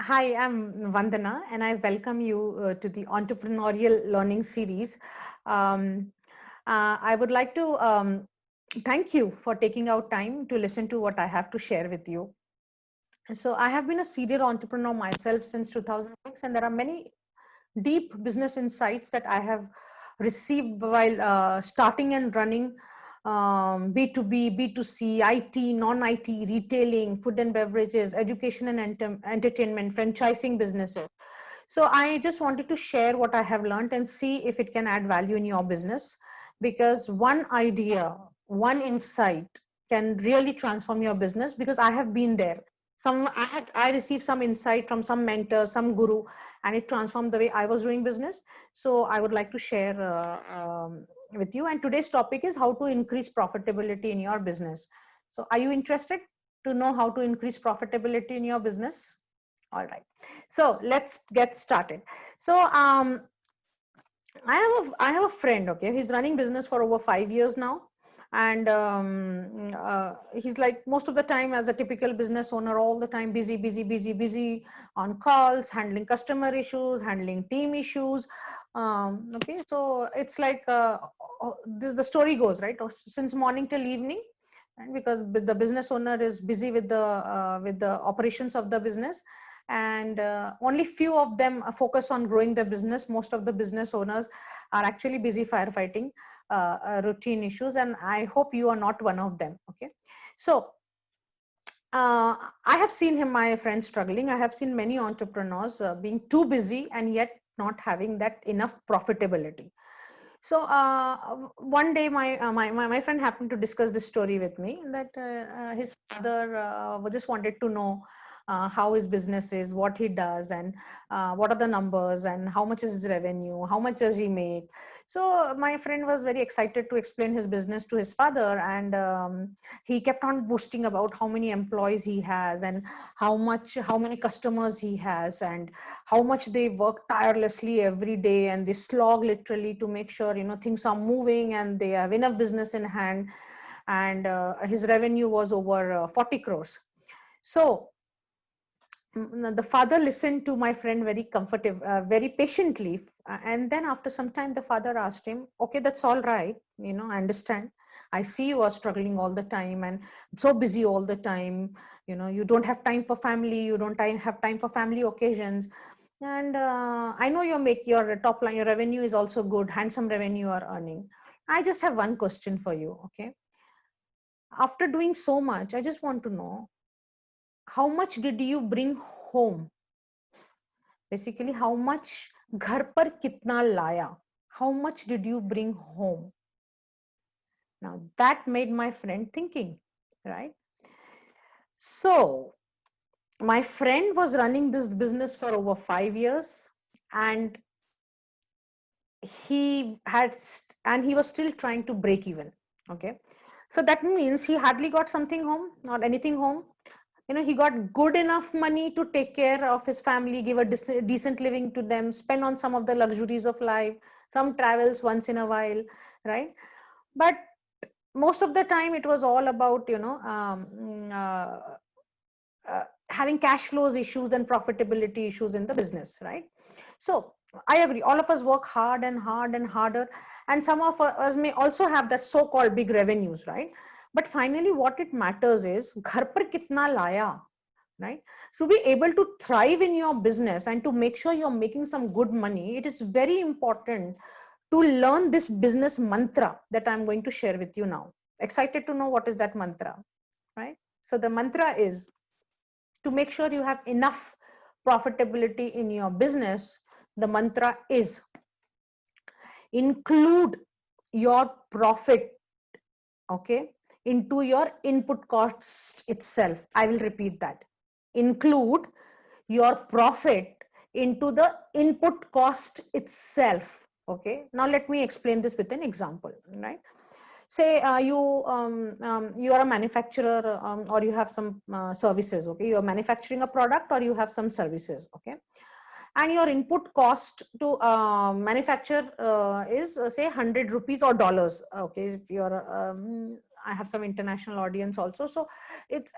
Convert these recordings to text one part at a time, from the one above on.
Hi, I'm Vandana, and I welcome you to the entrepreneurial learning series. Um, I would like to thank you for taking out time to listen to what I have to share with you. So, I have been a serial entrepreneur myself since 2006, and there are many deep business insights that I have received while starting and running B2B, B2C, IT, non-IT, retailing, food and beverages, education and entertainment, franchising businesses. So I just wanted to share what I have learned and see if it can add value in your business, because one idea, one insight can really transform your business, because I have been there. I received some insight from some mentor, some guru, and it transformed the way I was doing business. So I would like to share with you. And today's topic is how to increase profitability in your business. So are you interested to know how to increase profitability in your business? All right. So let's get started. So I have a friend. Okay, he's running business for over 5 years now, and he's like most of the time as a typical business owner, all the time busy, busy, busy, busy on calls, handling customer issues, handling team issues. Okay, so it's like the story goes right since morning till evening, and because the business owner is busy with the operations of the business, and only few of them focus on growing the business. Most of the business owners are actually busy firefighting routine issues, and I hope you are not one of them. Okay, so I have seen him, my friend, struggling. I have seen many entrepreneurs being too busy and yet not having that enough profitability. So one day my friend happened to discuss this story with me, that his father just wanted to know how his business is, what he does, and what are the numbers, and how much is his revenue, how much does he make. So my friend was very excited to explain his business to his father, and he kept on boasting about how many employees he has, and how many customers he has, and how much they work tirelessly every day, and they slog literally to make sure things are moving and they have enough business in hand. And his revenue was over 40 crores. So the father listened to my friend very comfortable, very patiently. And then after some time, the father asked him, okay, that's all right. I understand. I see you are struggling all the time and so busy all the time. You don't have time for family. You don't have time for family occasions. And I know your top line, your revenue is also good, handsome revenue you are earning. I just have one question for you. Okay. After doing so much, I just want to know, how much did you bring home? Basically, how much घर पर कितना लाया? How much did you bring home? Now that made my friend thinking, right? So my friend was running this business for over 5 years, and he was still trying to break even. Okay, so that means he hardly got something home, not anything home. He got good enough money to take care of his family, give a decent living to them, spend on some of the luxuries of life, some travels once in a while, right? But most of the time it was all about having cash flows issues and profitability issues in the business, right? So I agree, all of us work hard and hard and harder, and some of us may also have that so-called big revenues, right? But finally what it matters is ghar par kitna laya, right? To be able to thrive in your business and to make sure you're making some good money, it is very important to learn this business mantra that I'm going to share with you now. Excited to know what is that mantra, right? So the mantra is, to make sure you have enough profitability in your business, the mantra is, include your profit, okay, into your input cost itself. I will repeat that. Include your profit into the input cost itself. Okay, now let me explain this with an example, right? Say you are a manufacturer, or you have some services. Okay, you are manufacturing a product or you have some services. Okay, and your input cost to manufacture is say 100 rupees or dollars. Okay, if you're I have some international audience also. So it's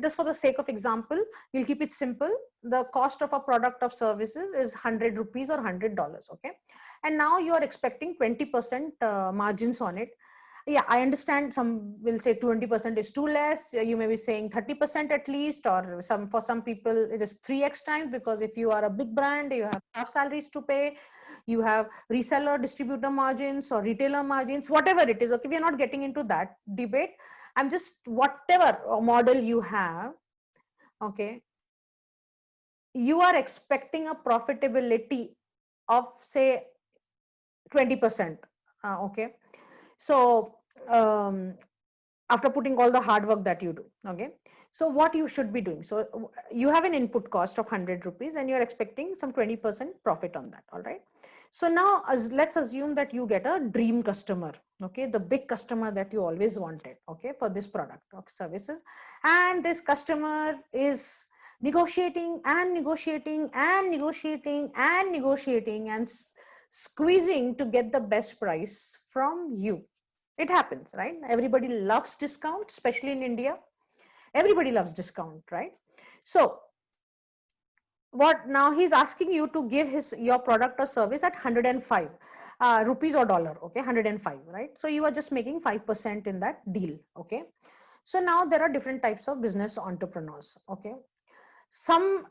just for the sake of example, we'll keep it simple. The cost of a product of services is 100 rupees or $100. Okay. And now you're expecting 20% margins on it. Yeah, I understand some will say 20% is too less. You may be saying 30% at least, or for some people it is 3x times, because if you are a big brand, you have staff salaries to pay, you have reseller distributor margins or retailer margins, whatever it is. Okay, we are not getting into that debate. I'm just, whatever model you have, okay, you are expecting a profitability of say 20%. Okay, so after putting all the hard work that you do. Okay, so what you should be doing, so you have an input cost of 100 rupees and you're expecting some 20% profit on that. All right, so now let's assume that you get a dream customer, okay, the big customer that you always wanted, okay, for this product or services, and this customer is negotiating and negotiating and negotiating and negotiating and squeezing to get the best price from you. It happens, right? Everybody loves discount, especially in India. Everybody loves discount, right? So what now, he's asking you to give your product or service at 105 rupees or dollar, okay, 105, right? So you are just making 5% in that deal, okay? So now there are different types of business entrepreneurs, okay? Some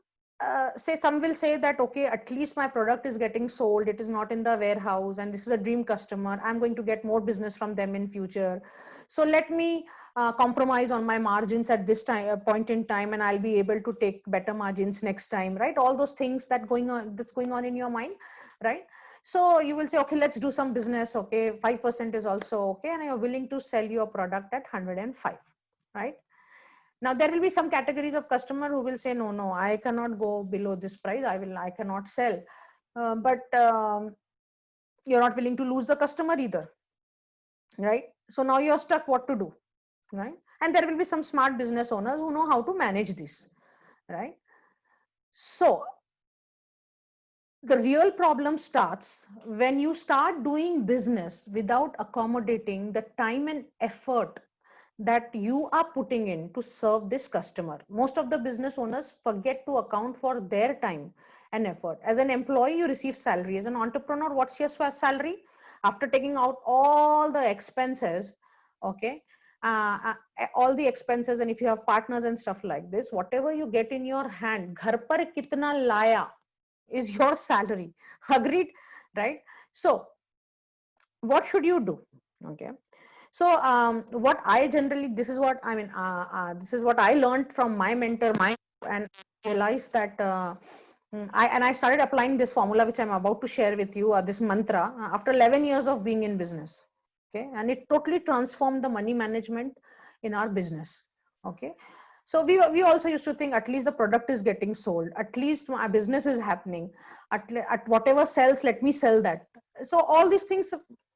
some will say that, okay, at least my product is getting sold, it is not in the warehouse, and this is a dream customer, I'm going to get more business from them in future, so let me compromise on my margins at this time point in time, and I'll be able to take better margins next time, right? All those things that's going on in your mind, right? So you will say, okay, let's do some business, okay, 5% is also okay, and you're willing to sell your product at 105, right? Now there will be some categories of customer who will say, no, I cannot go below this price, I cannot sell. But you're not willing to lose the customer either, right? So now you're stuck what to do, right? And there will be some smart business owners who know how to manage this, right? So the real problem starts when you start doing business without accommodating the time and effort that you are putting in to serve this customer. Most of the business owners forget to account for their time and effort. As an employee, you receive salary. As an entrepreneur, what's your salary? After taking out all the expenses, okay, all the expenses, and if you have partners and stuff like this, whatever you get in your hand, ghar par kitna laya, is your salary. Agreed, right? So what should you do? Okay, so what I generally, this is what I mean, this is what I learned from my mentor, and realized that I started applying this formula which I'm about to share with you, this mantra, after 11 years of being in business. Okay, and it totally transformed the money management in our business. Okay, so we also used to think, at least the product is getting sold, at least my business is happening, at whatever sells, let me sell that. So all these things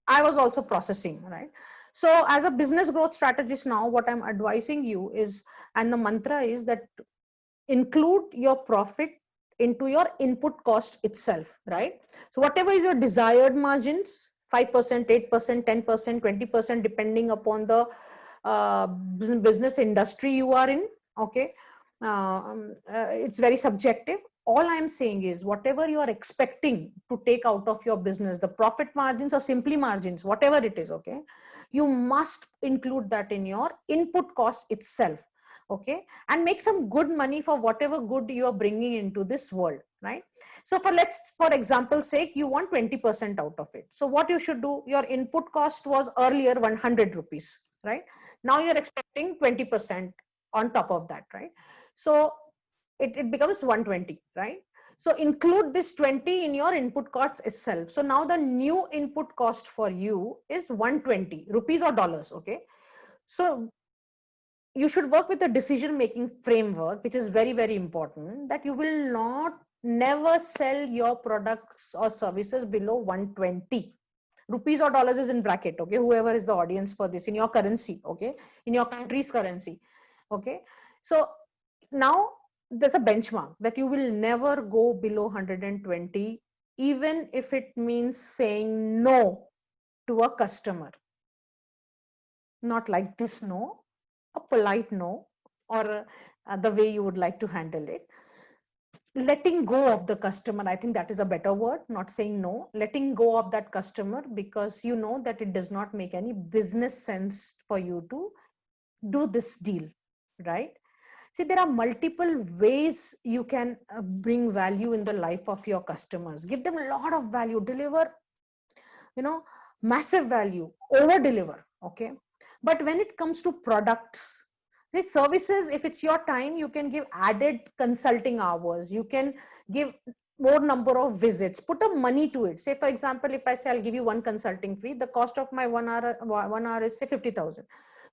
I was also processing, right? So as a business growth strategist now, what I'm advising you is, and the mantra is that include your profit into your input cost itself, right? So whatever is your desired margins, 5%, 8%, 10%, 20%, depending upon the business industry you are in, okay? It's very subjective. All I'm saying is, whatever you are expecting to take out of your business, the profit margins or simply margins, whatever it is, okay, you must include that in your input cost itself, okay, and make some good money for whatever good you are bringing into this world, right? So for example's sake, you want 20% out of it. So what you should do, your input cost was earlier 100 rupees, right? Now you're expecting 20% on top of that, right? So it becomes 120, right? So include this 20 in your input cost itself. So now the new input cost for you is 120 rupees or dollars, okay? So you should work with a decision making framework, which is very, very important, that you will never sell your products or services below 120 rupees or dollars, is in bracket, okay, whoever is the audience for this, in your currency, okay, in your country's currency, okay. So now there's a benchmark that you will never go below 120, even if it means saying no to a customer. not like this no, a polite no, or the way you would like to handle it. Letting go of the customer, I think that is a better word, not saying no, letting go of that customer, because you know that it does not make any business sense for you to do this deal, right? See, there are multiple ways you can bring value in the life of your customers. Give them a lot of value, deliver, you know, massive value, over deliver. Okay. But when it comes to products, these services, if it's your time, you can give added consulting hours. You can give more number of visits, put a money to it. Say, for example, if I say I'll give you one consulting fee, the cost of my 1 hour is say 50,000.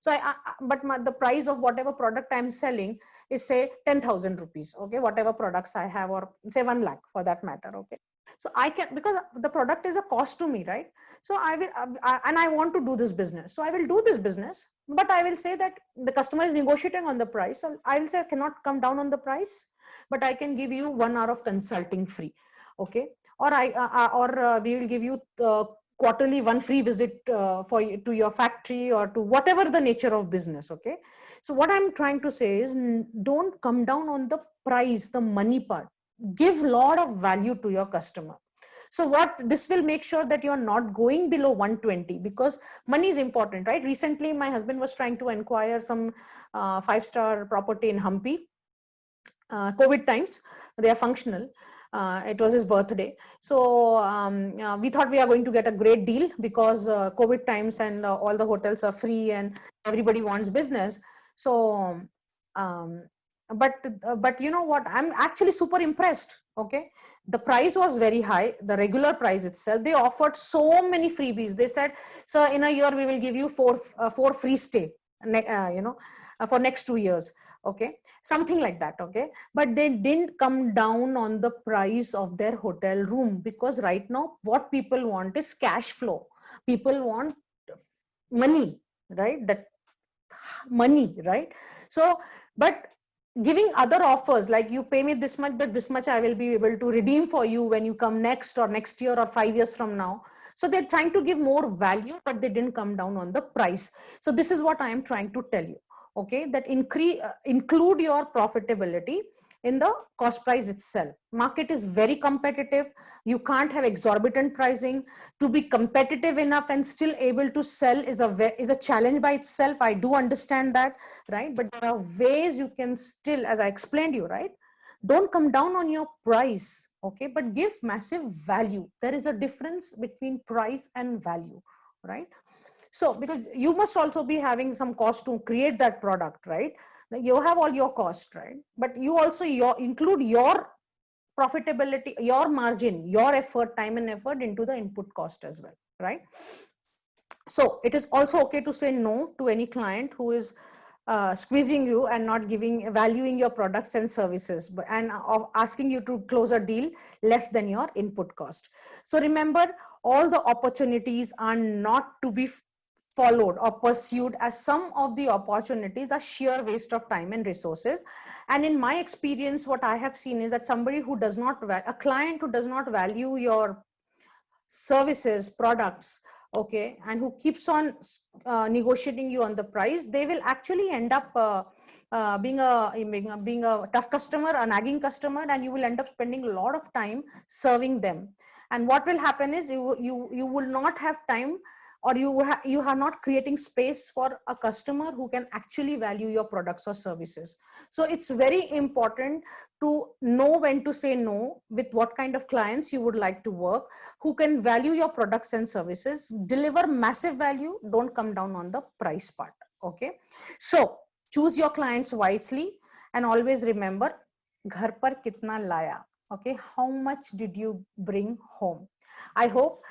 So but the price of whatever product I'm selling is say 10,000 rupees. Okay. Whatever products I have, or say 1 lakh for that matter. Okay. So I can, because the product is a cost to me, right? So I will, and I want to do this business. So I will do this business, but I will say that the customer is negotiating on the price. So I will say I cannot come down on the price, but I can give you 1 hour of consulting free. Okay. Or we will give you quarterly one free visit for you, to your factory, or to whatever the nature of business. Okay. So what I'm trying to say is, don't come down on the price, the money part. Give a lot of value to your customer. So what this will make sure that you're not going below 120, because money is important, right? Recently my husband was trying to acquire some 5-star property in Hampi. COVID times, they are functional. It was his birthday. So we thought we are going to get a great deal, because COVID times, and all the hotels are free and everybody wants business. So, um, but you know what? I'm actually super impressed. Okay. The price was very high. The regular price itself, they offered so many freebies. They said, so in a year, we will give you four free stay, for next 2 years. Okay. Something like that. Okay. But they didn't come down on the price of their hotel room, because right now what people want is cash flow. People want money, right? That money, right? So, but giving other offers, like you pay me this much, but this much I will be able to redeem for you when you come next, or next year, or 5 years from now. So they're trying to give more value, but they didn't come down on the price. So this is what I am trying to tell you. Okay, that include your profitability in the cost price itself. Market is very competitive. You can't have exorbitant pricing. To be competitive enough and still able to sell is a challenge by itself. I do understand that, right? But there are ways you can still, as I explained you, right? Don't come down on your price. Okay, but give massive value. There is a difference between price and value, right? So because you must also be having some cost to create that product, right? You have all your cost, right? But you also include your profitability, your margin, your effort, time and effort into the input cost as well, right? So it is also okay to say no to any client who is squeezing you and not valuing your products and services, and asking you to close a deal less than your input cost. So remember, all the opportunities are not to be followed or pursued, as some of the opportunities are sheer waste of time and resources. And in my experience, what I have seen is that a client who does not value your services, products, okay, and who keeps on negotiating you on the price, they will actually end up being a tough customer, a nagging customer, and you will end up spending a lot of time serving them. And what will happen is you will not have time, or you are not creating space for a customer who can actually value your products or services. So it's very important to know when to say no, with what kind of clients you would like to work, who can value your products and services, deliver massive value, don't come down on the price part. Okay. So choose your clients wisely, and always remember, ghar par kitna laya. Okay. How much did you bring home? I hope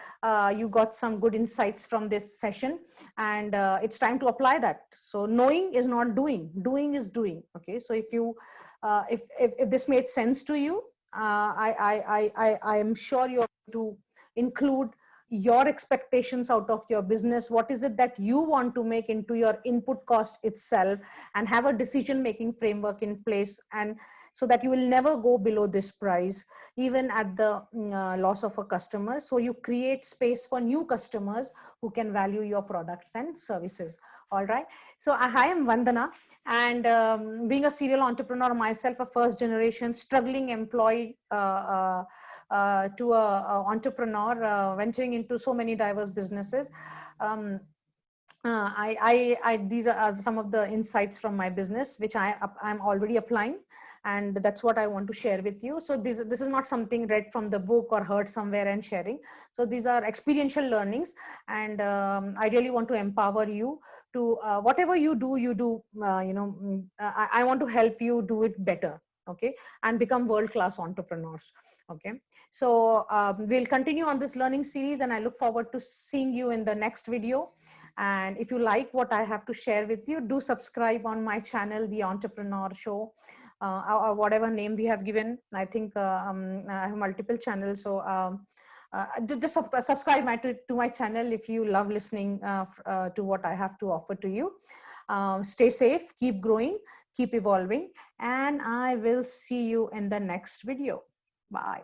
you got some good insights from this session, and it's time to apply that. So knowing is not doing, doing is doing. Okay. So if this made sense to you, I am sure you're going to include your expectations out of your business. What is it that you want to make into your input cost itself, and have a decision making framework in place, and so that you will never go below this price, even at the loss of a customer. So you create space for new customers who can value your products and services. All right. So I am Vandana, and being a serial entrepreneur myself, a first generation struggling employee to a entrepreneur, venturing into so many diverse businesses. Um, these are some of the insights from my business, which I'm already applying, and that's what I want to share with you. So this is not something read from the book or heard somewhere and sharing. So these are experiential learnings, and I really want to empower you to whatever you do, I want to help you do it better. Okay, and become world-class entrepreneurs. Okay, so we'll continue on this learning series, and I look forward to seeing you in the next video. And if you like what I have to share with you, do subscribe on my channel, The Entrepreneur Show, or whatever name we have given. I think I have multiple channels. So just subscribe to my channel if you love listening to what I have to offer to you. Stay safe, keep growing, keep evolving, and I will see you in the next video. Bye.